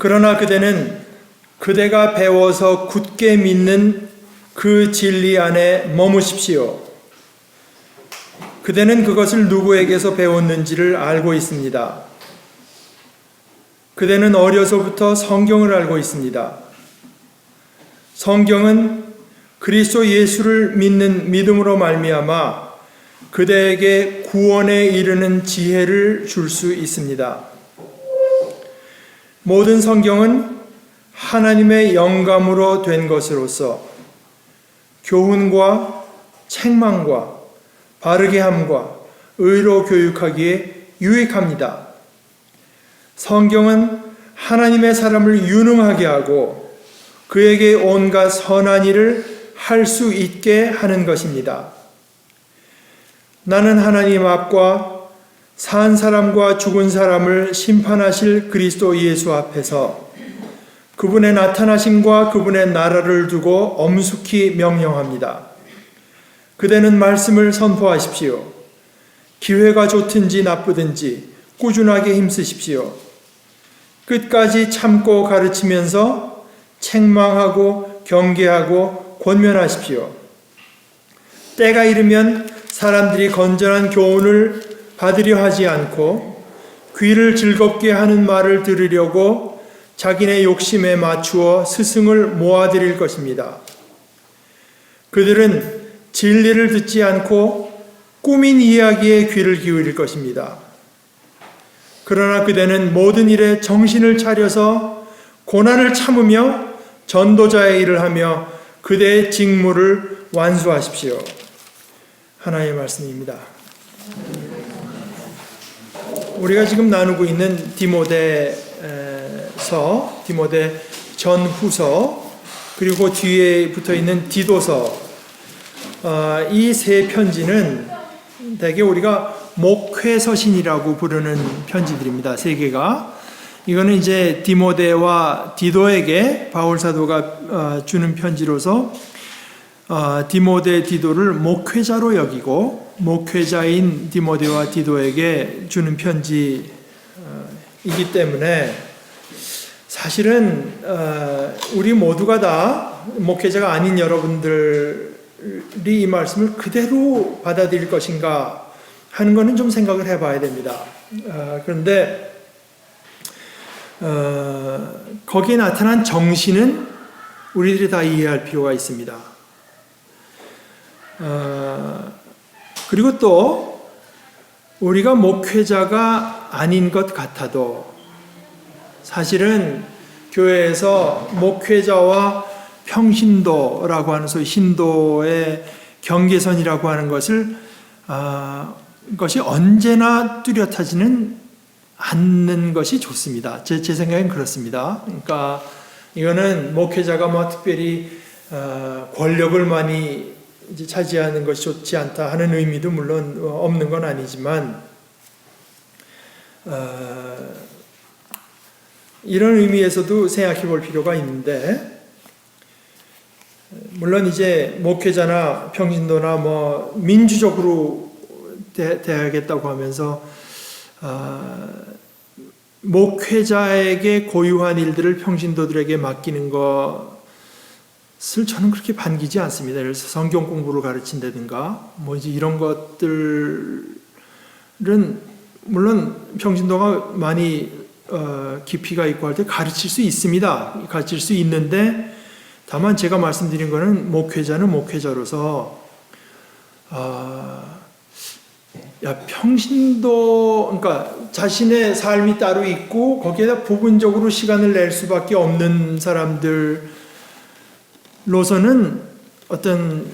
그러나 그대가 배워서 굳게 믿는 그 진리 안에 머무십시오. 그대는 그것을 누구에게서 배웠는지를 알고 있습니다. 그대는 어려서부터 성경을 알고 있습니다. 성경은 그리스도 예수를 믿는 믿음으로 말미암아 그대에게 구원에 이르는 지혜를 줄 수 있습니다. 모든 성경은 하나님의 영감으로 된 것으로서 교훈과 책망과 바르게 함과 의로 교육하기에 유익합니다. 성경은 하나님의 사람을 유능하게 하고 그에게 온갖 선한 일을 할 수 있게 하는 것입니다. 나는 하나님 앞과 산 사람과 죽은 사람을 심판하실 그리스도 예수 앞에서 그분의 나타나심과 그분의 나라를 두고 엄숙히 명령합니다. 그대는 말씀을 선포하십시오. 기회가 좋든지 나쁘든지 꾸준하게 힘쓰십시오. 끝까지 참고 가르치면서 책망하고 경계하고 권면하십시오. 때가 이르면 사람들이 건전한 교훈을 받으려 하지 않고 귀를 즐겁게 하는 말을 들으려고 자기네 욕심에 맞추어 스승을 모아들일 것입니다. 그들은 진리를 듣지 않고 꾸민 이야기에 귀를 기울일 것입니다. 그러나 그대는 모든 일에 정신을 차려서 고난을 참으며 전도자의 일을 하며 그대의 직무를 완수하십시오. 하나님의 말씀입니다. 우리가 지금 나누고 있는 디모데 전후서 그리고 뒤에 붙어있는 디도서, 이 세 편지는 대개 우리가 목회서신이라고 부르는 편지들입니다. 세 개가. 이거는 이제 디모데와 디도에게 바울 사도가 주는 편지로서 디모데, 디도를 목회자로 여기고 목회자인 디모데와 디도에게 주는 편지이기 때문에 사실은 우리 모두가 다 목회자가 아닌 여러분들이 이 말씀을 그대로 받아들일 것인가 하는 것은 좀 생각을 해봐야 됩니다. 그런데 거기에 나타난 정신은 우리들이 다 이해할 필요가 있습니다. 그리고 또 우리가 목회자가 아닌 것 같아도 사실은 교회에서 목회자와 평신도라고 하는 소위 신도의 경계선이라고 하는 것이 언제나 뚜렷하지는 않는 것이 좋습니다. 제 생각엔 그렇습니다. 그러니까 이거는 목회자가 특별히 권력을 많이 이제 차지하는 것이 좋지 않다 하는 의미도 물론 없는 건 아니지만 이런 의미에서도 생각해 볼 필요가 있는데, 물론 이제 목회자나 평신도나 민주적으로 대하겠다고 하면서 목회자에게 고유한 일들을 평신도들에게 맡기는 것을 저는 그렇게 반기지 않습니다. 그래서 성경 공부를 가르친다든가 이제 이런 것들은 물론 평신도가 많이 깊이가 있고 할 때 가르칠 수 있습니다. 가르칠 수 있는데 다만 제가 말씀드린 거는 목회자는 목회자로서 평신도, 그러니까 자신의 삶이 따로 있고 거기에다 부분적으로 시간을 낼 수밖에 없는 사람들로서는 어떤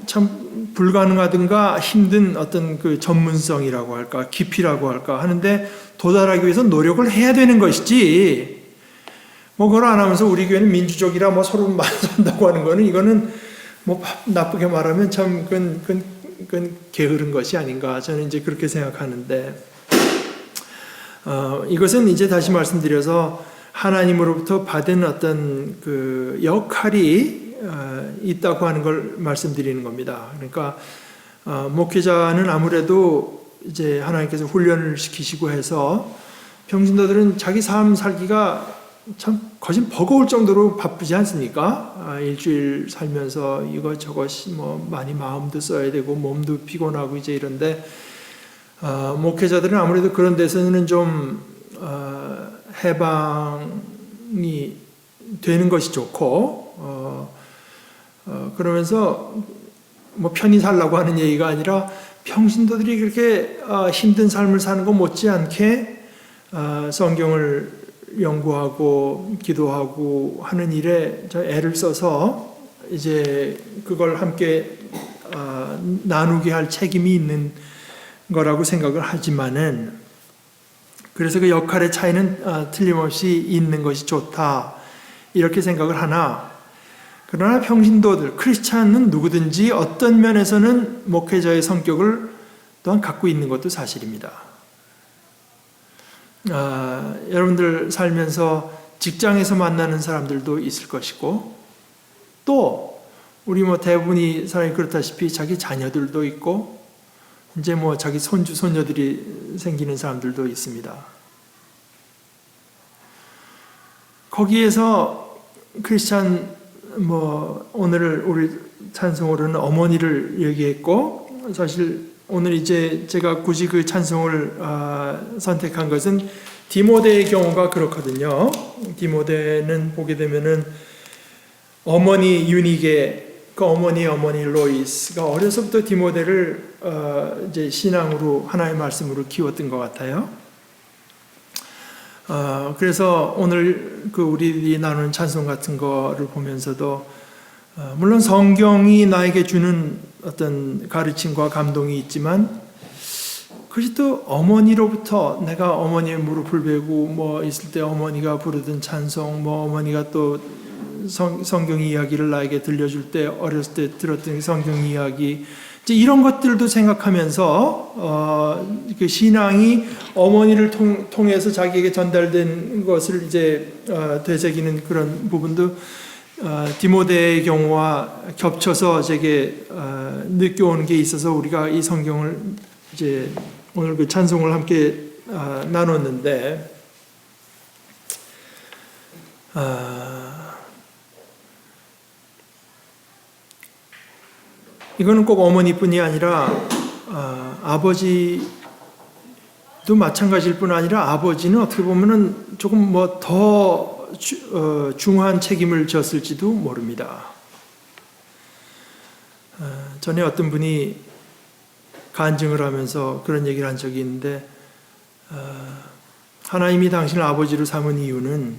참 불가능하든가 힘든 어떤 그 전문성이라고 할까, 깊이라고 할까 하는데 도달하기 위해서 노력을 해야 되는 것이지, 그걸 안 하면서 우리 교회는 민주적이라 서로 맞선다고 하는 거는, 이거는 나쁘게 말하면 참 그건 게으른 것이 아닌가, 저는 이제 그렇게 생각하는데, 이것은 이제 다시 말씀드려서 하나님으로부터 받은 어떤 그 역할이 있다고 하는 걸 말씀드리는 겁니다. 그러니까 목회자는 아무래도 이제 하나님께서 훈련을 시키시고 해서 평신도들은 자기 삶 살기가 참 거진 버거울 정도로 바쁘지 않습니까? 일주일 살면서 이것저것 뭐 많이 마음도 써야 되고 몸도 피곤하고 이제 이런데 목회자들은 아무래도 그런 데서는 좀 해방이 되는 것이 좋고 그러면서 뭐 편히 살라고 하는 얘기가 아니라 평신도들이 그렇게 힘든 삶을 사는 것 못지않게 성경을 연구하고 기도하고 하는 일에 저 애를 써서 이제 그걸 함께 나누게 할 책임이 있는 거라고 생각을 하지만은 그래서 그 역할의 차이는 틀림없이 있는 것이 좋다 이렇게 생각을 하나 그러나 평신도들 크리스찬은 누구든지 어떤 면에서는 목회자의 성격을 또한 갖고 있는 것도 사실입니다. 여러분들 살면서 직장에서 만나는 사람들도 있을 것이고 또 우리 뭐 대부분이 사람이 그렇다시피 자기 자녀들도 있고 이제 뭐 자기 손주 손녀들이 생기는 사람들도 있습니다. 거기에서 크리스찬 뭐 오늘 우리 찬송으로는 어머니를 얘기했고 사실 오늘 이제 제가 굳이 그 찬송을 선택한 것은 디모데의 경우가 그렇거든요. 디모데는 보게 되면은 어머니 유니게 그 어머니 로이스가 어려서부터 디모데를 이제 신앙으로 하나의 말씀으로 키웠던 것 같아요. 그래서 오늘 그 우리들이 나누는 찬송 같은 거를 보면서도 물론 성경이 나에게 주는 어떤 가르침과 감동이 있지만 그것이 또 어머니로부터 내가 어머니의 무릎을 베고 뭐 있을 때 어머니가 부르던 찬송 뭐 어머니가 또 성경 이야기를 나에게 들려줄 때 어렸을 때 들었던 성경 이야기 이제 이런 것들도 생각하면서 그 신앙이 어머니를 통해서 자기에게 전달된 것을 이제 되새기는 그런 부분도 디모데의 경우와 겹쳐서 제게 느껴오는 게 있어서 우리가 이 성경을 이제 오늘 그 찬송을 함께 나눴는데 이거는 꼭 어머니뿐이 아니라 아버지도 마찬가지일 뿐 아니라 아버지는 어떻게 보면은 조금 뭐 더 중한 책임을 졌을지도 모릅니다. 전에 어떤 분이 간증을 하면서 그런 얘기를 한 적이 있는데 하나님이 당신을 아버지로 삼은 이유는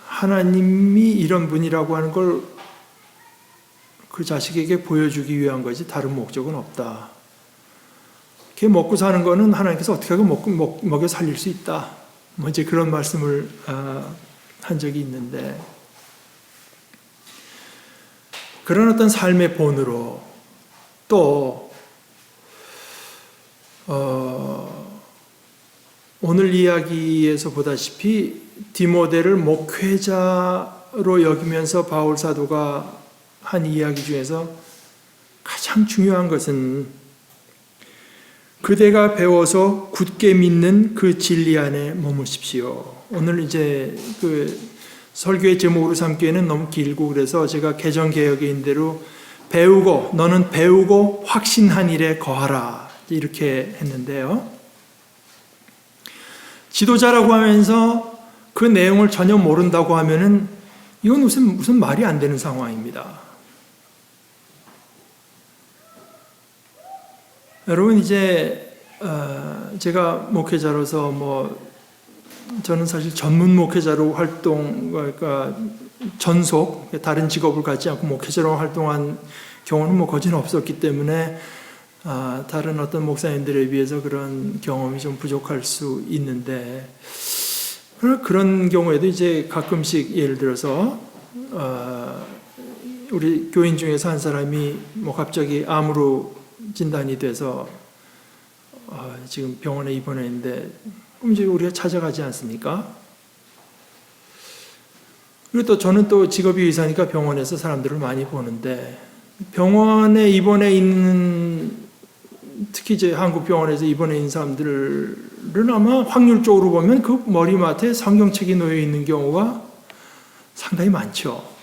하나님이 이런 분이라고 하는 걸 그 자식에게 보여주기 위한 거지 다른 목적은 없다. 걔 먹고 사는 거는 하나님께서 어떻게 하고 먹여 살릴 수 있다. 뭐 이제 그런 말씀을 한 적이 있는데 그런 어떤 삶의 본으로 또 오늘 이야기에서 보다시피 디모데를 목회자로 여기면서 바울 사도가 한 이야기 중에서 가장 중요한 것은 그대가 배워서 굳게 믿는 그 진리 안에 머무십시오. 오늘 이제 그 설교의 제목으로 삼기에는 너무 길고 그래서 제가 개정개혁인대로 너는 배우고 확신한 일에 거하라 이렇게 했는데요. 지도자라고 하면서 그 내용을 전혀 모른다고 하면은 이건 무슨 말이 안 되는 상황입니다. 여러분 이제 제가 목회자로서 뭐 저는 사실 전문 목회자로 그러니까 전속 다른 직업을 갖지 않고 목회자로 활동한 경우는 뭐 거진 없었기 때문에 다른 어떤 목사님들에 비해서 그런 경험이 좀 부족할 수 있는데 그런 경우에도 이제 가끔씩 예를 들어서 우리 교인 중에서 한 사람이 뭐 갑자기 암으로 진단이 돼서 지금 병원에 입원했는데 그럼 이제 우리가 찾아가지 않습니까? 그리고 또 저는 또 직업이 의사니까 병원에서 사람들을 많이 보는데 병원에 입원해 있는 특히 이제 한국 병원에서 입원해 있는 사람들은 아마 확률적으로 보면 그 머리맡에 성경책이 놓여 있는 경우가 상당히 많죠.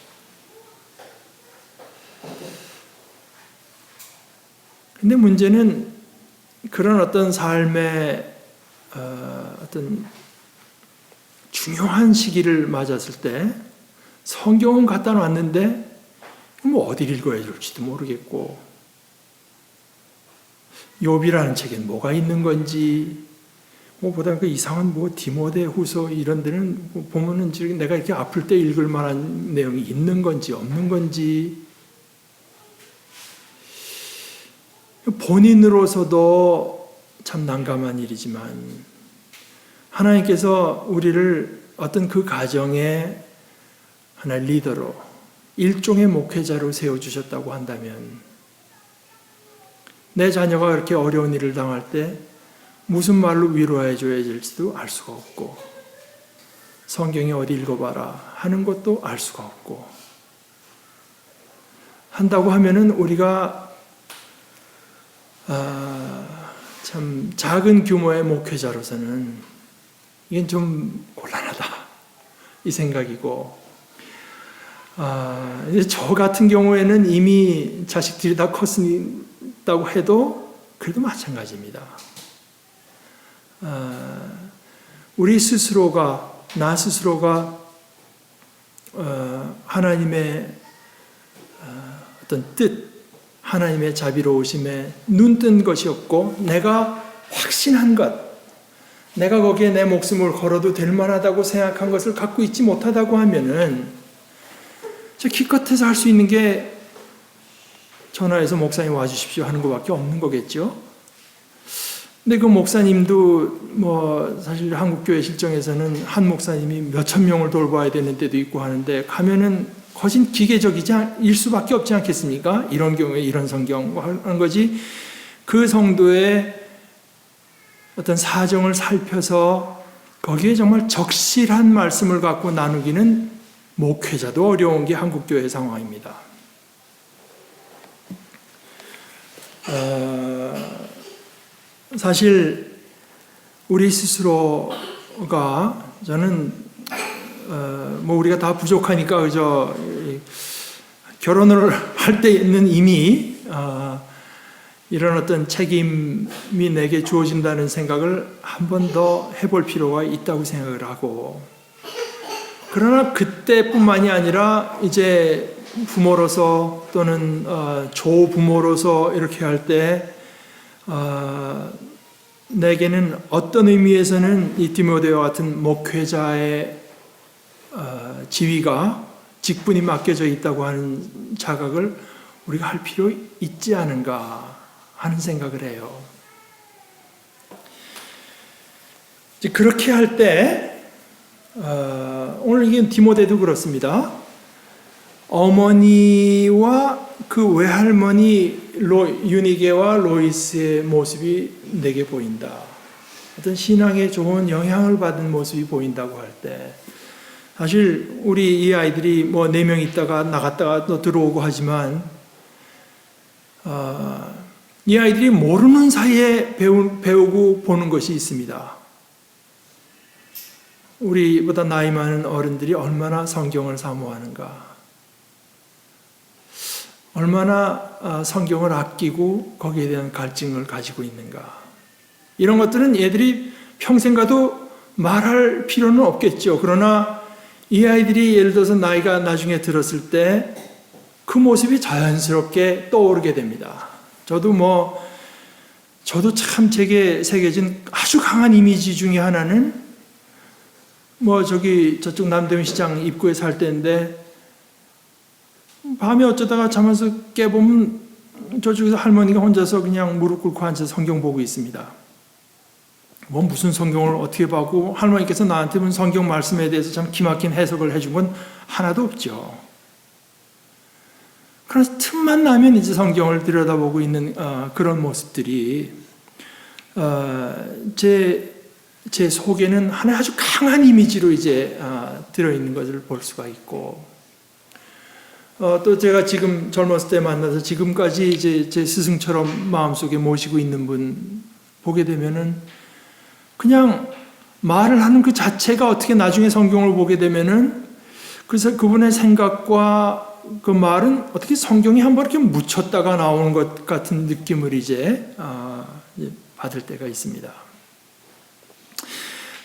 근데 문제는 그런 어떤 삶의 어떤 중요한 시기를 맞았을 때 성경은 갖다 놨는데 뭐 어디를 읽어야 될지도 모르겠고, 욥이라는 책엔 뭐가 있는 건지, 보다 그 이상한 디모데후서 이런 데는 보면은 지금 내가 이렇게 아플 때 읽을 만한 내용이 있는 건지 없는 건지, 본인으로서도 참 난감한 일이지만 하나님께서 우리를 어떤 그 가정의 하나의 리더로, 일종의 목회자로 세워주셨다고 한다면 내 자녀가 그렇게 어려운 일을 당할 때 무슨 말로 위로해 줘야 될지도 알 수가 없고, 성경에 어디 읽어봐라 하는 것도 알 수가 없고, 한다고 하면은 우리가 참 작은 규모의 목회자로서는 이건 좀 곤란하다 이 생각이고, 이제 저 같은 경우에는 이미 자식들이 다 컸다고 해도 그래도 마찬가지입니다. 우리 스스로가, 나 스스로가 하나님의 어떤 뜻, 하나님의 자비로우심에 눈뜬 것이 없고 내가 확신한 것, 내가 거기에 내 목숨을 걸어도 될 만하다고 생각한 것을 갖고 있지 못하다고 하면은 저 기껏해서 할 수 있는 게 전화해서 목사님 와주십시오 하는 것밖에 없는 거겠죠. 근데 그 목사님도 사실 한국교회 실정에서는 한 목사님이 몇천 명을 돌봐야 되는 때도 있고 하는데, 가면은 거진 기계적일 수밖에 없지 않겠습니까? 이런 경우에 이런 성경 하는 거지. 그 성도의 어떤 사정을 살펴서 거기에 정말 적실한 말씀을 갖고 나누기는 목회자도 어려운 게 한국교회 상황입니다. 사실 우리 스스로가, 저는 우리가 다 부족하니까 그저 결혼을 할 때는 이미 이런 어떤 책임이 내게 주어진다는 생각을 한 번 더 해볼 필요가 있다고 생각을 하고, 그러나 그때뿐만이 아니라 이제 부모로서 또는 조부모로서 이렇게 할 때 내게는 어떤 의미에서는 이 디모데와 같은 목회자의 지위가, 직분이 맡겨져 있다고 하는 자각을 우리가 할 필요 있지 않은가 하는 생각을 해요. 이제 그렇게 할 때 오늘 이게 디모데도 그렇습니다. 어머니와 그 외할머니 유니게와 로이스의 모습이 내게 보인다. 어떤 신앙에 좋은 영향을 받은 모습이 보인다고 할 때, 사실 우리 이 아이들이 4명 있다가 나갔다가 또 들어오고 하지만 이 아이들이 모르는 사이에 배우고 보는 것이 있습니다. 우리보다 나이 많은 어른들이 얼마나 성경을 사모하는가, 얼마나 성경을 아끼고 거기에 대한 갈증을 가지고 있는가, 이런 것들은 얘들이 평생 가도 말할 필요는 없겠죠. 그러나 이 아이들이 예를 들어서 나이가 나중에 들었을 때 그 모습이 자연스럽게 떠오르게 됩니다. 저도 참 제게 새겨진 아주 강한 이미지 중에 하나는 저쪽 남대문 시장 입구에 살 때인데, 밤에 어쩌다가 자면서 깨보면 저쪽에서 할머니가 혼자서 그냥 무릎 꿇고 앉아서 성경 보고 있습니다. 무슨 성경을 어떻게 보고, 할머니께서 나한테 무슨 성경 말씀에 대해서 참 기막힌 해석을 해준 건 하나도 없죠. 그래서 틈만 나면 이제 성경을 들여다보고 있는 그런 모습들이 제 속에는 하나의 아주 강한 이미지로 이제 들어있는 것을 볼 수가 있고, 또 제가 지금 젊었을 때 만나서 지금까지 이제 제 스승처럼 마음속에 모시고 있는 분 보게 되면은 그냥 말을 하는 그 자체가 어떻게 나중에 성경을 보게 되면은 그래서 그분의 생각과 그 말은 어떻게 성경이 한번 이렇게 묻혔다가 나오는 것 같은 느낌을 이제 받을 때가 있습니다.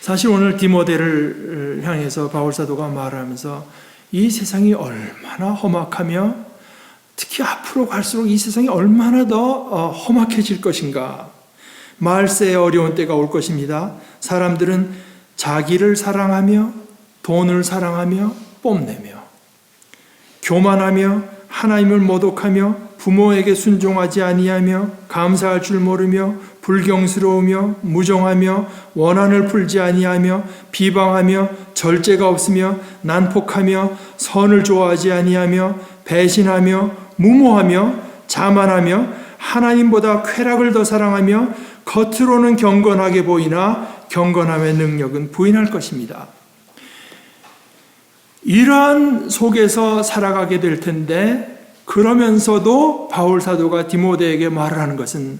사실 오늘 디모데를 향해서 바울 사도가 말하면서 이 세상이 얼마나 험악하며 특히 앞으로 갈수록 이 세상이 얼마나 더 험악해질 것인가. 말세에 어려운 때가 올 것입니다. 사람들은 자기를 사랑하며 돈을 사랑하며 뽐내며 교만하며 하나님을 모독하며 부모에게 순종하지 아니하며 감사할 줄 모르며 불경스러우며 무정하며 원한을 풀지 아니하며 비방하며 절제가 없으며 난폭하며 선을 좋아하지 아니하며 배신하며 무모하며 자만하며 하나님보다 쾌락을 더 사랑하며 겉으로는 경건하게 보이나 경건함의 능력은 부인할 것입니다. 이러한 속에서 살아가게 될 텐데 그러면서도 바울 사도가 디모데에게 말을 하는 것은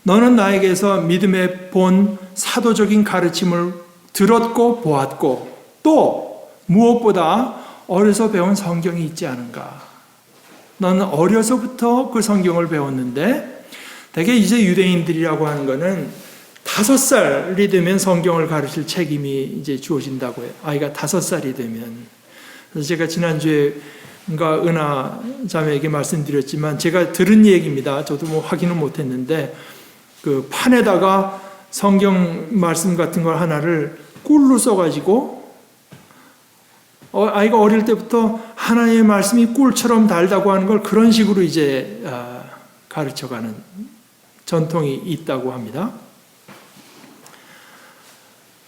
너는 나에게서 믿음의 본 사도적인 가르침을 들었고 보았고 또 무엇보다 어려서 배운 성경이 있지 않은가. 너는 어려서부터 그 성경을 배웠는데 대개 이제 유대인들이라고 하는 것은 5살이 되면 성경을 가르칠 책임이 이제 주어진다고 해요. 아이가 5살이 되면. 그래서 제가 지난주에 은하 자매에게 말씀드렸지만 제가 들은 얘기입니다. 저도 뭐 확인은 못했는데 그 판에다가 성경 말씀 같은 걸 하나를 꿀로 써가지고 아이가 어릴 때부터 하나님의 말씀이 꿀처럼 달다고 하는 걸 그런 식으로 이제 가르쳐가는 전통이 있다고 합니다.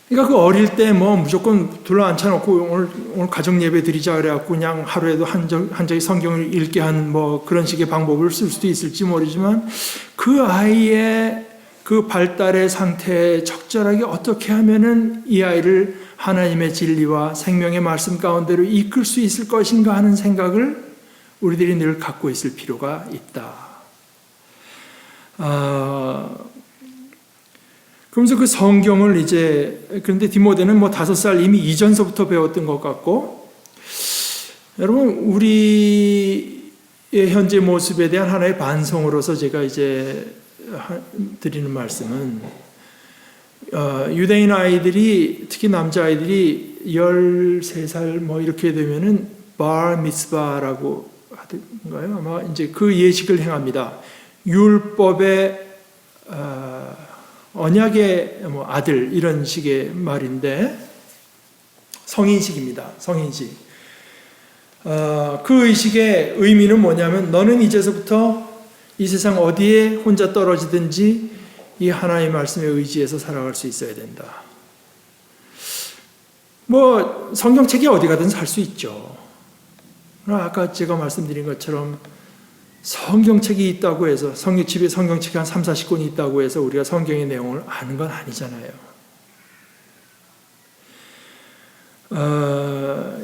그러니까 그 어릴 때 뭐 무조건 둘러 앉혀놓고 오늘 가정 예배 드리자 그래갖고 그냥 하루에도 한 장의 성경을 읽게 하는 뭐 그런 식의 방법을 쓸 수도 있을지 모르지만 그 아이의 그 발달의 상태에 적절하게 어떻게 하면은 이 아이를 하나님의 진리와 생명의 말씀 가운데로 이끌 수 있을 것인가 하는 생각을 우리들이 늘 갖고 있을 필요가 있다. 그러면서 그 성경을 이제 그런데 디모데는 뭐 5살 이미 이전서부터 배웠던 것 같고 여러분 우리의 현재 모습에 대한 하나의 반성으로서 제가 이제 드리는 말씀은 유대인 아이들이 특히 남자 아이들이 13살 뭐 이렇게 되면은 bar 미츠바라고 하던가요? 아마 이제 그 예식을 행합니다. 율법의 언약의 뭐 아들 이런 식의 말인데 성인식입니다. 성인식. 그 의식의 의미는 뭐냐면 너는 이제서부터 이 세상 어디에 혼자 떨어지든지 이 하나님의 말씀에 의지해서 살아갈 수 있어야 된다. 뭐 성경책이 어디 가든 살 수 있죠. 아까 제가 말씀드린 것처럼 성경책이 있다고 해서 집에 성경책이 한 3, 40권이 있다고 해서 우리가 성경의 내용을 아는 건 아니잖아요.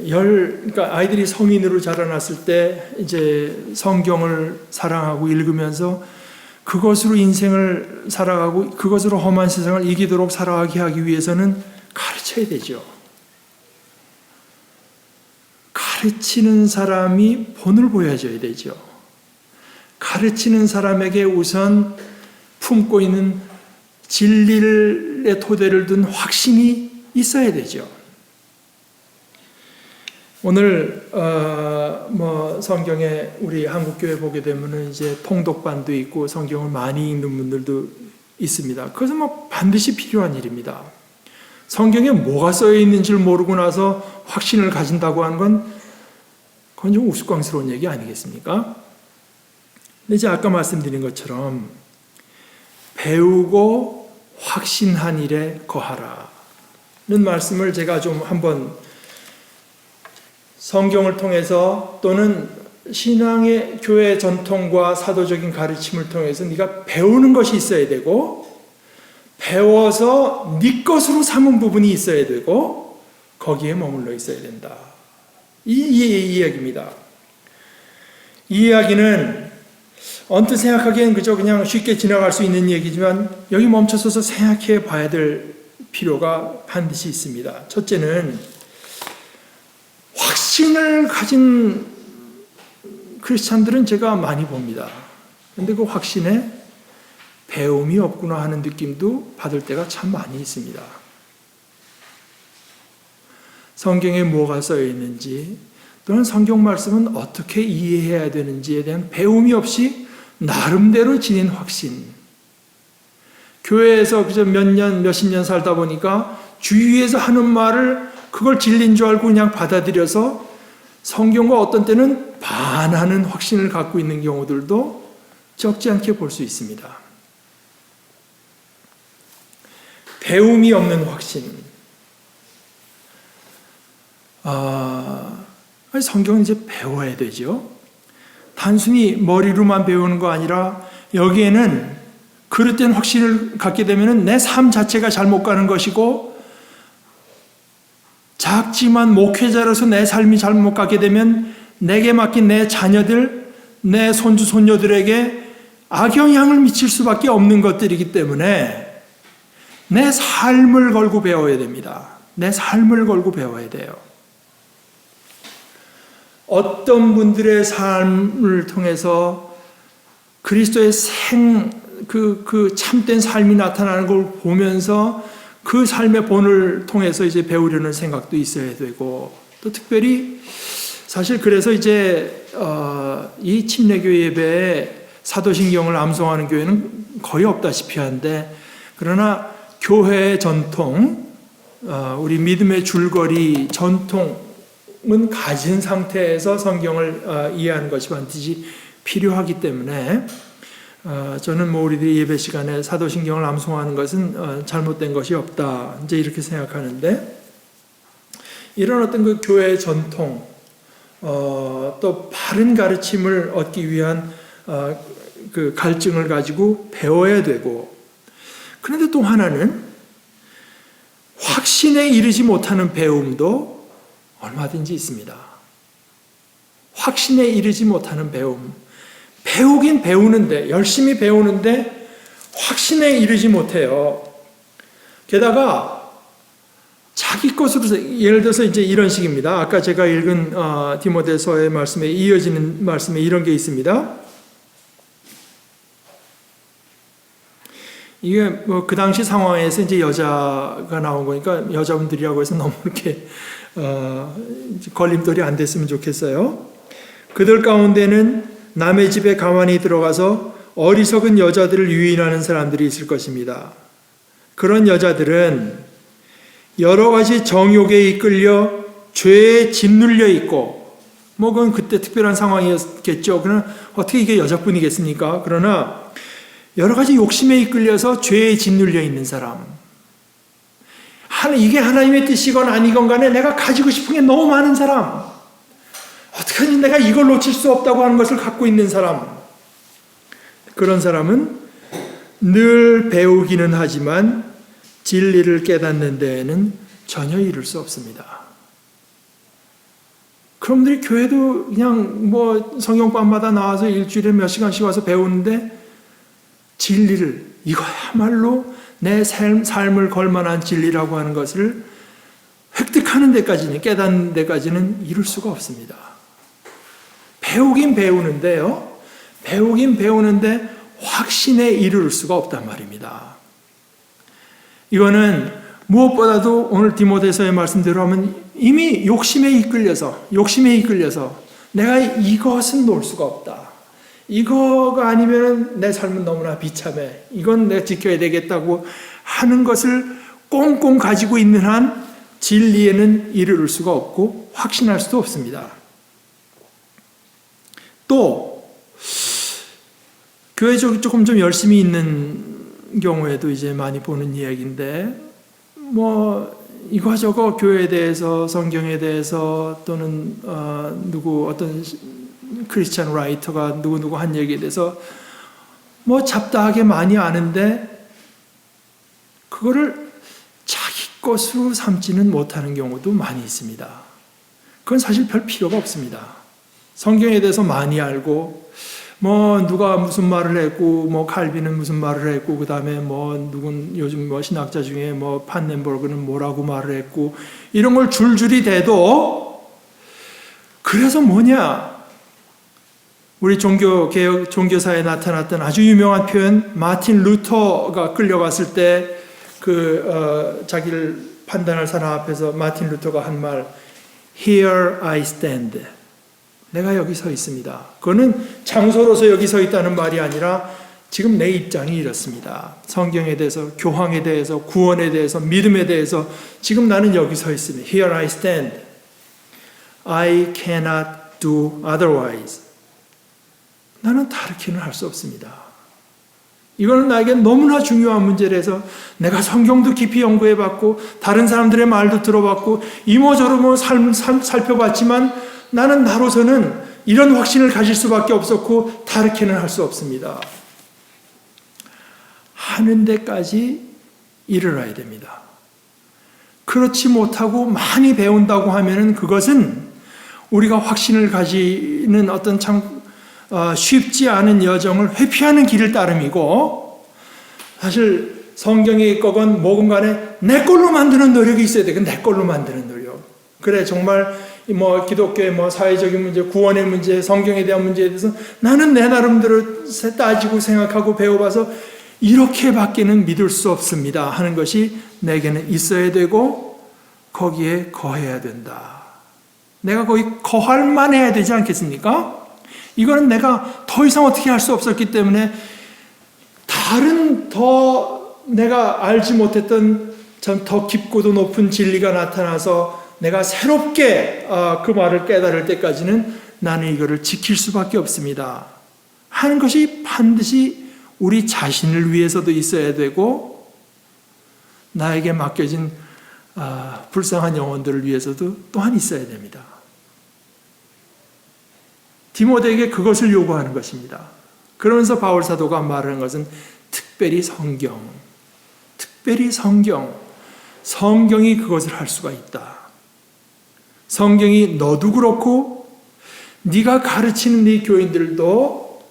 그러니까 아이들이 성인으로 자라났을 때 이제 성경을 사랑하고 읽으면서 그것으로 인생을 살아가고 그것으로 험한 세상을 이기도록 살아가게 하기 위해서는 가르쳐야 되죠. 가르치는 사람이 본을 보여줘야 되죠. 가르치는 사람에게 우선 품고 있는 진리의 토대를 둔 확신이 있어야 되죠. 오늘 뭐 성경에 우리 한국교회 보게 되면은 이제 통독반도 있고 성경을 많이 읽는 분들도 있습니다. 그것은 뭐 반드시 필요한 일입니다. 성경에 뭐가 써여 있는 줄 모르고 나서 확신을 가진다고 하는 건 그건 좀 우스꽝스러운 얘기 아니겠습니까? 근데 이제 아까 말씀드린 것처럼 배우고 확신한 일에 거하라는 말씀을 제가 좀 한번 성경을 통해서 또는 신앙의 교회 전통과 사도적인 가르침을 통해서 네가 배우는 것이 있어야 되고 배워서 네 것으로 삼은 부분이 있어야 되고 거기에 머물러 있어야 된다. 이 이야기입니다. 이 이야기는 언뜻 생각하기엔 그저 그냥 쉽게 지나갈 수 있는 얘기지만 여기 멈춰서서 생각해 봐야 될 필요가 반드시 있습니다. 첫째는 확신을 가진 크리스찬들은 제가 많이 봅니다. 근데 그 확신에 배움이 없구나 하는 느낌도 받을 때가 참 많이 있습니다. 성경에 뭐가 써 있는지 또는 성경 말씀은 어떻게 이해해야 되는지에 대한 배움이 없이 나름대로 지닌 확신. 교회에서 그저 몇십 년 살다 보니까 주위에서 하는 말을 그걸 진리인 줄 알고 그냥 받아들여서 성경과 어떤 때는 반하는 확신을 갖고 있는 경우들도 적지 않게 볼 수 있습니다. 배움이 없는 확신. 성경은 이제 배워야 되죠. 단순히 머리로만 배우는 거 아니라 여기에는 그릇된 확신을 갖게 되면 내 삶 자체가 잘못 가는 것이고 작지만 목회자로서 내 삶이 잘못 가게 되면 내게 맡긴 내 자녀들, 내 손주, 손녀들에게 악영향을 미칠 수밖에 없는 것들이기 때문에 내 삶을 걸고 배워야 됩니다. 내 삶을 걸고 배워야 돼요. 어떤 분들의 삶을 통해서 그리스도의 그 참된 삶이 나타나는 걸 보면서 그 삶의 본을 통해서 이제 배우려는 생각도 있어야 되고, 또 특별히 사실 그래서 이제 이 침례교 예배에 사도신경을 암송하는 교회는 거의 없다시피 한데, 그러나 교회의 전통, 우리 믿음의 줄거리 전통은 가진 상태에서 성경을 이해하는 것이 반드시 필요하기 때문에 저는 우리들이 예배 시간에 사도신경을 암송하는 것은 잘못된 것이 없다, 이제 이렇게 생각하는데, 이런 어떤 그 교회의 전통, 또 바른 가르침을 얻기 위한 그 갈증을 가지고 배워야 되고, 그런데 또 하나는 확신에 이르지 못하는 배움도 얼마든지 있습니다. 확신에 이르지 못하는 배움. 배우긴 배우는데, 열심히 배우는데 확신에 이르지 못해요. 게다가 자기 것으로, 예를 들어서 이제 이런 식입니다. 아까 제가 읽은 디모데서의 말씀에 이어지는 말씀에 이런 게 있습니다. 이게 그 당시 상황에서 이제 여자가 나온 거니까 여자분들이라고 해서 너무 이렇게 걸림돌이 안 됐으면 좋겠어요. 그들 가운데는 남의 집에 가만히 들어가서 어리석은 여자들을 유인하는 사람들이 있을 것입니다. 그런 여자들은 여러 가지 정욕에 이끌려 죄에 짓눌려 있고, 그건 그때 특별한 상황이었겠죠. 그러나 어떻게 이게 여자뿐이겠습니까? 그러나 여러 가지 욕심에 이끌려서 죄에 짓눌려 있는 사람. 이게 하나님의 뜻이건 아니건 간에 내가 가지고 싶은 게 너무 많은 사람. 어떡하니 내가 이걸 놓칠 수 없다고 하는 것을 갖고 있는 사람. 그런 사람은 늘 배우기는 하지만 진리를 깨닫는 데에는 전혀 이룰 수 없습니다. 그놈들이 교회도 그냥 성경반마다 나와서 일주일에 몇 시간씩 와서 배우는데 진리를, 이거야말로 내 삶을 걸만한 진리라고 하는 것을 획득하는 데까지는, 깨닫는 데까지는 이룰 수가 없습니다. 배우긴 배우는데요. 배우긴 배우는데 확신에 이룰 수가 없단 말입니다. 이거는 무엇보다도 오늘 디모데서의 말씀대로 하면 이미 욕심에 이끌려서 내가 이것은 놓을 수가 없다. 이거가 아니면 내 삶은 너무나 비참해. 이건 내가 지켜야 되겠다고 하는 것을 꽁꽁 가지고 있는 한 진리에는 이르를 수가 없고 확신할 수도 없습니다. 또 교회 조금 좀 열심히 있는 경우에도 이제 많이 보는 이야기인데, 이거저거 교회에 대해서, 성경에 대해서, 또는 어떤 크리스찬 라이터가 누구 한 얘기에 대해서 잡다하게 많이 아는데 그거를 자기 것으로 삼지는 못하는 경우도 많이 있습니다. 그건 사실 별 필요가 없습니다. 성경에 대해서 많이 알고, 누가 무슨 말을 했고, 칼빈은 무슨 말을 했고, 그 다음에 누군 요즘 신학자 중에 판넨버그는 뭐라고 말을 했고, 이런 걸 줄줄이 대도, 그래서 뭐냐? 우리 종교사에 나타났던 아주 유명한 표현, 마틴 루터가 끌려갔을 때, 자기를 판단할 사람 앞에서 마틴 루터가 한 말, Here I stand. 내가 여기 서 있습니다. 그거는 장소로서 여기 서 있다는 말이 아니라 지금 내 입장이 이렇습니다. 성경에 대해서, 교황에 대해서, 구원에 대해서, 믿음에 대해서 지금 나는 여기 서 있습니다. Here I stand. I cannot do otherwise. 나는 다르게는 할 수 없습니다. 이거는 나에게 너무나 중요한 문제라서 내가 성경도 깊이 연구해봤고 다른 사람들의 말도 들어봤고 이모저모 살펴봤지만 나는 나로서는 이런 확신을 가질 수밖에 없었고 다르게는 할 수 없습니다. 하는 데까지 이르러야 됩니다. 그렇지 못하고 많이 배운다고 하면은 그것은 우리가 확신을 가지는 어떤 참 쉽지 않은 여정을 회피하는 길을 따름이고, 사실 성경에 있건 뭐건 간에 내 걸로 만드는 노력이 있어야 돼. 내 걸로 만드는 노력. 그래, 정말 기독교의 사회적인 문제, 구원의 문제, 성경에 대한 문제에 대해서 나는 내 나름대로 따지고 생각하고 배워봐서 이렇게밖에는 믿을 수 없습니다 하는 것이 내게는 있어야 되고 거기에 거해야 된다. 내가 거기 거할 만해야 되지 않겠습니까? 이거는 내가 더 이상 어떻게 할 수 없었기 때문에 다른 더 내가 알지 못했던 참 더 깊고도 높은 진리가 나타나서 내가 새롭게 그 말을 깨달을 때까지는 나는 이거를 지킬 수밖에 없습니다 하는 것이 반드시 우리 자신을 위해서도 있어야 되고 나에게 맡겨진 불쌍한 영혼들을 위해서도 또한 있어야 됩니다. 디모데에게 그것을 요구하는 것입니다. 그러면서 바울 사도가 말하는 것은 특별히 성경이 그것을 할 수가 있다. 성경이 너도 그렇고 네가 가르치는 네 교인들도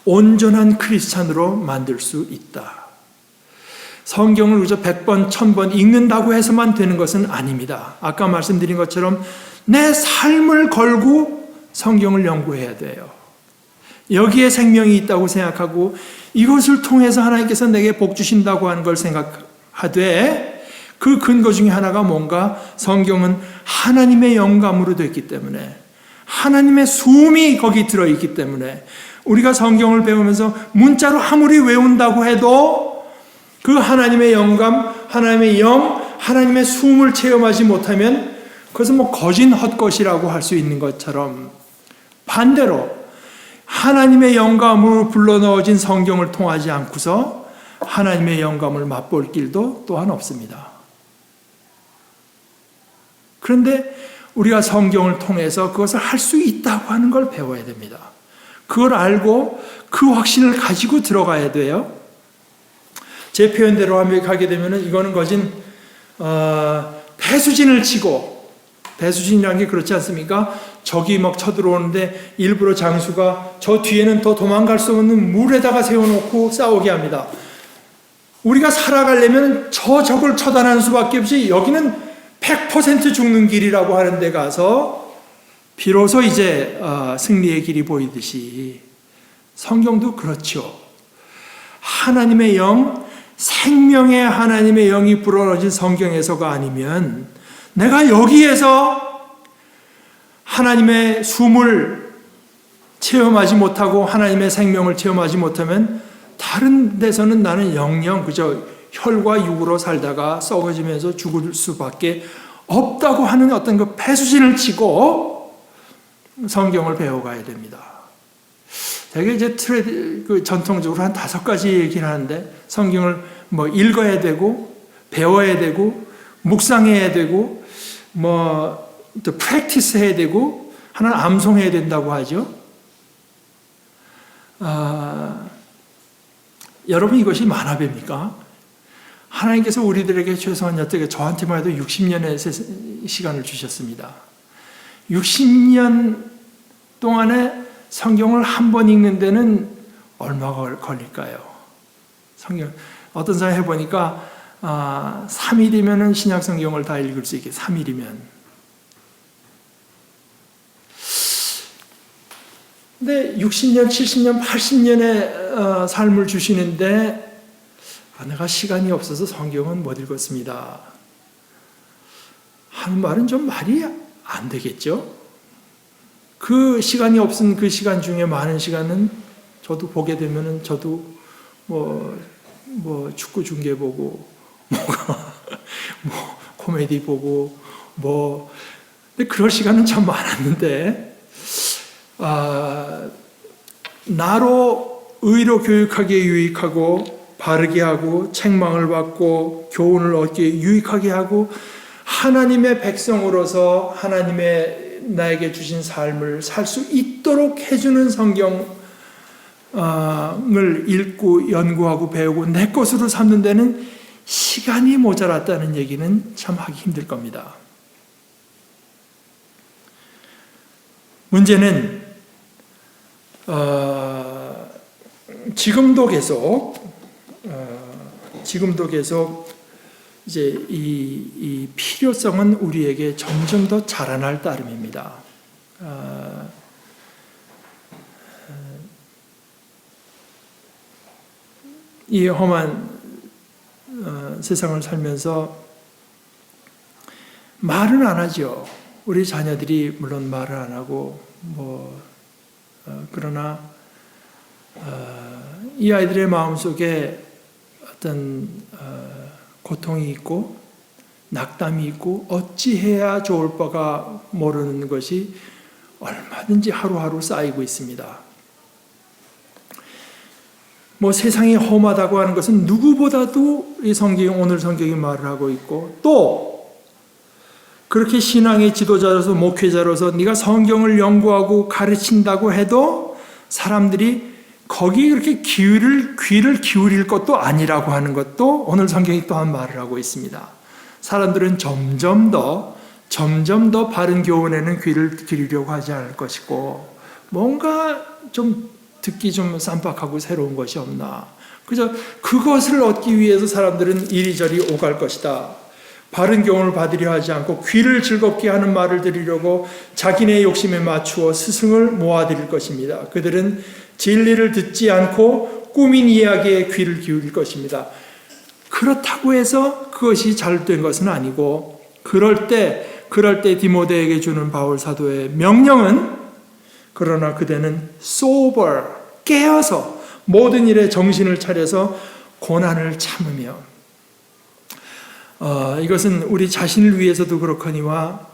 온전한 크리스찬으로 만들 수 있다. 성경을 그저 100번, 1000번 읽는다고 해서만 되는 것은 아닙니다. 아까 말씀드린 것처럼 내 삶을 걸고 성경을 연구해야 돼요. 여기에 생명이 있다고 생각하고 이것을 통해서 하나님께서 내게 복 주신다고 하는 걸 생각하되 그 근거 중에 하나가 뭔가 성경은 하나님의 영감으로 됐기 때문에 하나님의 숨이 거기 들어있기 때문에 우리가 성경을 배우면서 문자로 아무리 외운다고 해도 그 하나님의 영감, 하나님의 영, 하나님의 숨을 체험하지 못하면 그것은 거진 헛것이라고 할 수 있는 것처럼 반대로 하나님의 영감으로 불러넣어진 성경을 통하지 않고서 하나님의 영감을 맛볼 길도 또한 없습니다. 그런데 우리가 성경을 통해서 그것을 할 수 있다고 하는 걸 배워야 됩니다. 그걸 알고 그 확신을 가지고 들어가야 돼요. 제 표현대로 가게 되면 이거는 거진 배수진을 치고, 배수진이라는 게 그렇지 않습니까? 적이 막 쳐들어오는데 일부러 장수가 저 뒤에는 더 도망갈 수 없는 물에다가 세워놓고 싸우게 합니다. 우리가 살아가려면 저 적을 처단하는 수밖에 없이 여기는 100% 죽는 길이라고 하는 데 가서 비로소 이제 승리의 길이 보이듯이 성경도 그렇죠. 하나님의 영, 생명의 하나님의 영이 불어넣어진 성경에서가 아니면 내가 여기에서 하나님의 숨을 체험하지 못하고 하나님의 생명을 체험하지 못하면 다른 데서는 나는 영영 그저 혈과 육으로 살다가 썩어지면서 죽을 수밖에 없다고 하는 어떤 그 배수진을 치고 성경을 배워가야 됩니다. 되게 이제 전통적으로 한 5가지 얘기를 하는데 성경을 읽어야 되고 배워야 되고 묵상해야 되고 또 프랙티스 해야 되고 하나는 암송해야 된다고 하죠. 여러분 이것이 만화배입니까? 하나님께서 우리들에게 최소한 여태까지 저한테만 해도 60년의 시간을 주셨습니다. 60년 동안에 성경을 한 번 읽는 데는 얼마가 걸릴까요? 성경 어떤 사람 해보니까 3일이면 신약 성경을 다 읽을 수 있게 3일이면. 근데 60년, 70년, 80년의 삶을 주시는데 내가 시간이 없어서 성경은 못 읽었습니다 하는 말은 좀 말이 안 되겠죠? 그 시간이 없은 그 시간 중에 많은 시간은 저도 보게 되면은 저도 뭐 축구 중계 보고 뭐 코미디 보고 근데 그럴 시간은 참 많았는데 나로 의로 교육하기에 유익하고 바르게 하고 책망을 받고 교훈을 얻기에 유익하게 하고 하나님의 백성으로서 하나님의 나에게 주신 삶을 살 수 있도록 해주는 성경을 읽고 연구하고 배우고 내 것으로 삼는 데는 시간이 모자랐다는 얘기는 참 하기 힘들 겁니다. 문제는 지금도 계속 이제 이 필요성은 우리에게 점점 더 자라날 따름입니다. 이 험한 세상을 살면서 말은 안 하죠. 우리 자녀들이 물론 말을 안 하고 그러나 이 아이들의 마음속에 어떤 고통이 있고 낙담이 있고 어찌해야 좋을 바가 모르는 것이 얼마든지 하루하루 쌓이고 있습니다. 세상이 험하다고 하는 것은 누구보다도 오늘 성경이 말을 하고 있고 또 그렇게 신앙의 지도자로서 목회자로서 네가 성경을 연구하고 가르친다고 해도 사람들이 거기에 그렇게 귀를 기울일 것도 아니라고 하는 것도 오늘 성경이 또한 말을 하고 있습니다. 사람들은 점점 더 바른 교훈에는 귀를 기울이려고 하지 않을 것이고 뭔가 좀 듣기 좀 쌈박하고 새로운 것이 없나. 그저 그것을 얻기 위해서 사람들은 이리저리 오갈 것이다. 바른 교훈을 받으려 하지 않고 귀를 즐겁게 하는 말을 들으려고 자기네 욕심에 맞추어 스승을 모아들일 것입니다. 그들은 진리를 듣지 않고 꾸민 이야기에 귀를 기울일 것입니다. 그렇다고 해서 그것이 잘된 것은 아니고 그럴 때 디모데에게 주는 바울 사도의 명령은 그러나 그대는 sober, 깨어서 모든 일에 정신을 차려서 고난을 참으며 이것은 우리 자신을 위해서도 그렇거니와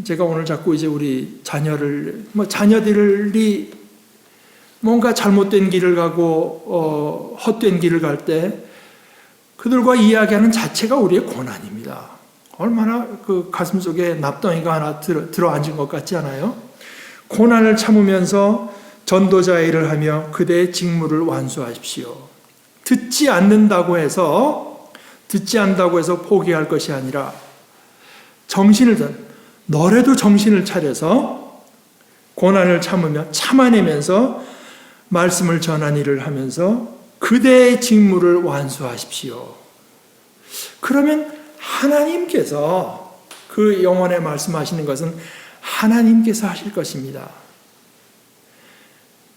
제가 오늘 자꾸 이제 우리 자녀들이 뭔가 잘못된 길을 가고 헛된 길을 갈 때 그들과 이야기하는 자체가 우리의 고난입니다. 얼마나 그 가슴 속에 납덩이가 하나 들어앉은 것 같지 않아요? 고난을 참으면서 전도자의 일을 하며 그대의 직무를 완수하십시오. 듣지 않는다고 해서 포기할 것이 아니라 너라도 정신을 차려서 고난을 참아내면서 말씀을 전한 일을 하면서 그대의 직무를 완수하십시오. 그러면 하나님께서 그 영혼에 말씀하시는 것은 하나님께서 하실 것입니다.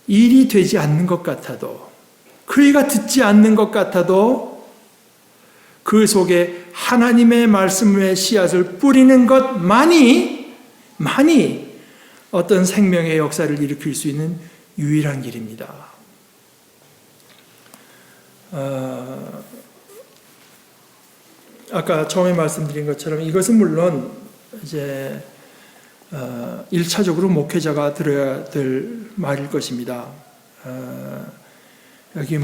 일이 되지 않는 것 같아도 그이가 듣지 않는 것 같아도 그 속에 하나님의 말씀의 씨앗을 뿌리는 것만이 어떤 생명의 역사를 일으킬 수 있는 유일한 길입니다. 아까 처음에 말씀드린 것처럼 이것은 물론 이제 1차적으로 목회자가 들어야 될 말일 것입니다. 여기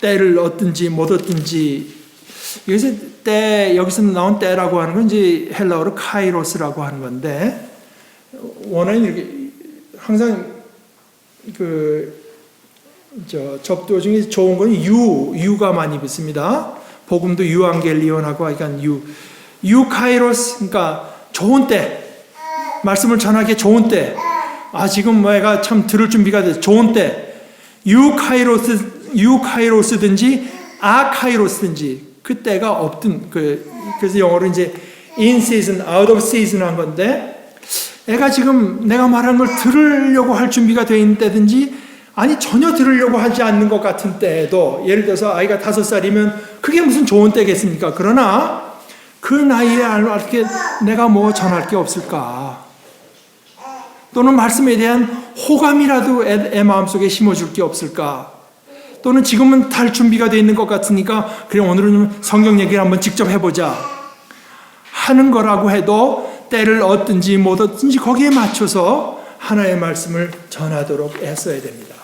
때를 얻든지 못 얻든지 여기서 나온 때라고 하는 건 이제 헬라어로 카이로스라고 하는 건데 원어는 이렇게 항상 접두어 중에 좋은 건 유가 많이 붙습니다. 복음도 유앙겔리온하고 그러니까 유카이로스, 그러니까 좋은 때, 말씀을 전하기 좋은 때, 지금 내가 참 들을 준비가 돼 좋은 때, 유카이로스든지 아카이로스든지 그 때가 없든 그래서 영어로 이제 in season, out of season 한 건데, 애가 지금 내가 말하는 걸 들으려고 할 준비가 돼 있는 때든지, 아니 전혀 들으려고 하지 않는 것 같은 때에도, 예를 들어서 아이가 5살이면 그게 무슨 좋은 때겠습니까? 그러나 그 나이에 이렇게 내가 뭐 전할 게 없을까? 또는 말씀에 대한 호감이라도 애 마음속에 심어줄 게 없을까? 또는 지금은 달 준비가 돼 있는 것 같으니까 그래 오늘은 성경 얘기를 한번 직접 해보자 하는 거라고 해도 때를 얻든지 못 얻든지 거기에 맞춰서 하나의 말씀을 전하도록 애써야 됩니다.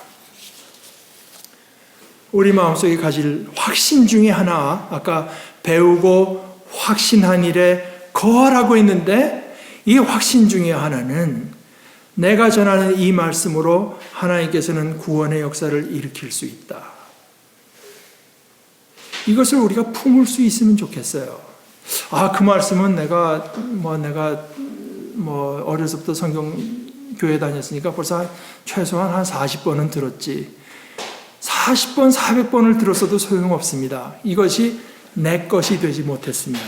우리 마음속에 가질 확신 중에 하나, 아까 배우고 확신한 일에 거하라고 했는데, 이 확신 중에 하나는 내가 전하는 이 말씀으로 하나님께서는 구원의 역사를 일으킬 수 있다. 이것을 우리가 품을 수 있으면 좋겠어요. 그 말씀은 내가 어려서부터 성경교회 다녔으니까 벌써 최소한 한 40번은 들었지. 40번, 400번을 들었어도 소용없습니다. 이것이 내 것이 되지 못했으면.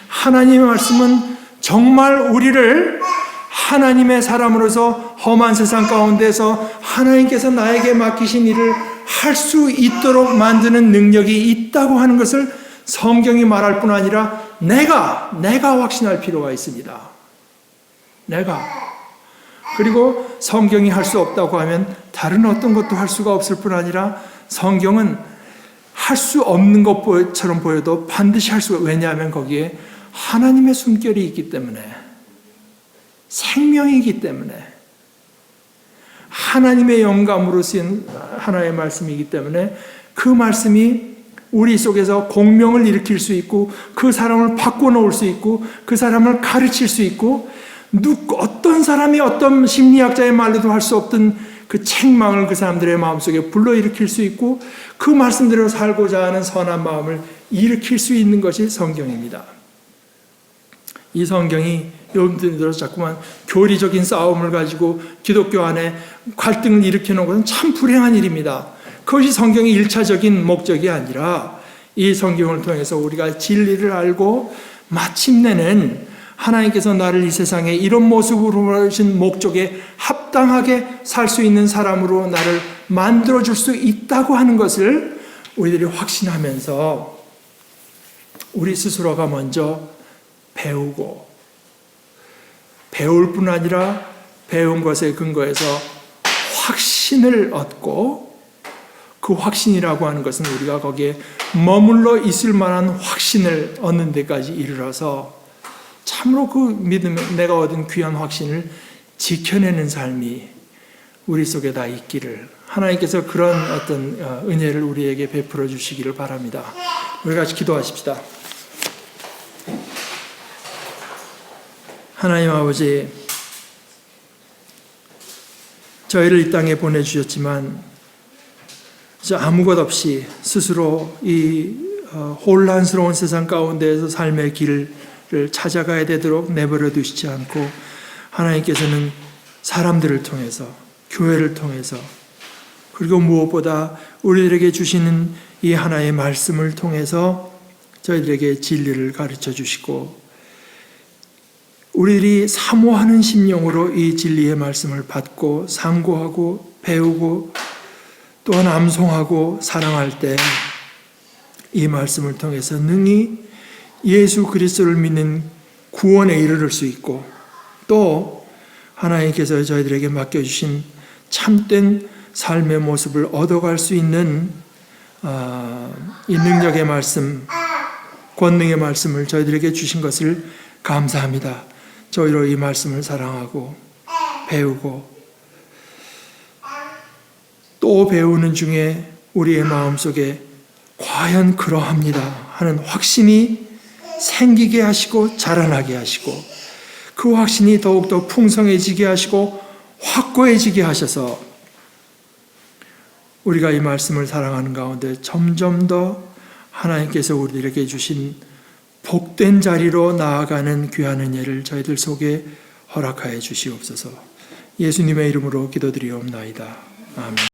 하나님의 말씀은 정말 우리를 하나님의 사람으로서 험한 세상 가운데서 하나님께서 나에게 맡기신 일을 할 수 있도록 만드는 능력이 있다고 하는 것을 성경이 말할 뿐 아니라 내가 확신할 필요가 있습니다. 그리고 성경이 할 수 없다고 하면 다른 어떤 것도 할 수가 없을 뿐 아니라 성경은 할 수 없는 것처럼 보여도 반드시 할 수가, 왜냐하면 거기에 하나님의 숨결이 있기 때문에, 생명이기 때문에, 하나님의 영감으로 쓰인 하나의 말씀이기 때문에 그 말씀이 우리 속에서 공명을 일으킬 수 있고 그 사람을 바꿔놓을 수 있고 그 사람을 가르칠 수 있고 어떤 사람이 어떤 심리학자의 말로도 할 수 없던 그 책망을 그 사람들의 마음속에 불러일으킬 수 있고 그 말씀대로 살고자 하는 선한 마음을 일으킬 수 있는 것이 성경입니다. 이 성경이 여러분들이 들어서 자꾸만 교리적인 싸움을 가지고 기독교 안에 갈등을 일으키는 것은 참 불행한 일입니다. 그것이 성경의 1차적인 목적이 아니라 이 성경을 통해서 우리가 진리를 알고 마침내는 하나님께서 나를 이 세상에 이런 모습으로 보내신 목적에 합당하게 살 수 있는 사람으로 나를 만들어줄 수 있다고 하는 것을 우리들이 확신하면서 우리 스스로가 먼저 배우고, 배울 뿐 아니라 배운 것에 근거해서 확신을 얻고, 그 확신이라고 하는 것은 우리가 거기에 머물러 있을 만한 확신을 얻는 데까지 이르러서 참으로 그 믿음, 내가 얻은 귀한 확신을 지켜내는 삶이 우리 속에 다 있기를, 하나님께서 그런 어떤 은혜를 우리에게 베풀어 주시기를 바랍니다. 우리 같이 기도하십시다. 하나님 아버지, 저희를 이 땅에 보내주셨지만 이제 아무 것 없이 스스로 이 혼란스러운 세상 가운데에서 삶의 길을 찾아가야 되도록 내버려 두시지 않고 하나님께서는 사람들을 통해서, 교회를 통해서, 그리고 무엇보다 우리들에게 주시는 이 하나의 말씀을 통해서 저희들에게 진리를 가르쳐 주시고 우리들이 사모하는 심령으로 이 진리의 말씀을 받고 상고하고 배우고 또한 암송하고 사랑할 때 이 말씀을 통해서 능히 예수 그리스도를 믿는 구원에 이르를 수 있고 또 하나님께서 저희들에게 맡겨주신 참된 삶의 모습을 얻어갈 수 있는 이 능력의 말씀, 권능의 말씀을 저희들에게 주신 것을 감사합니다. 저희로 이 말씀을 사랑하고 배우고 또 배우는 중에 우리의 마음속에 과연 그러합니다 하는 확신이 생기게 하시고 자라나게 하시고 그 확신이 더욱더 풍성해지게 하시고 확고해지게 하셔서 우리가 이 말씀을 사랑하는 가운데 점점 더 하나님께서 우리들에게 주신 복된 자리로 나아가는 귀한 은혜를 저희들 속에 허락하여 주시옵소서. 예수님의 이름으로 기도드리옵나이다. 아멘.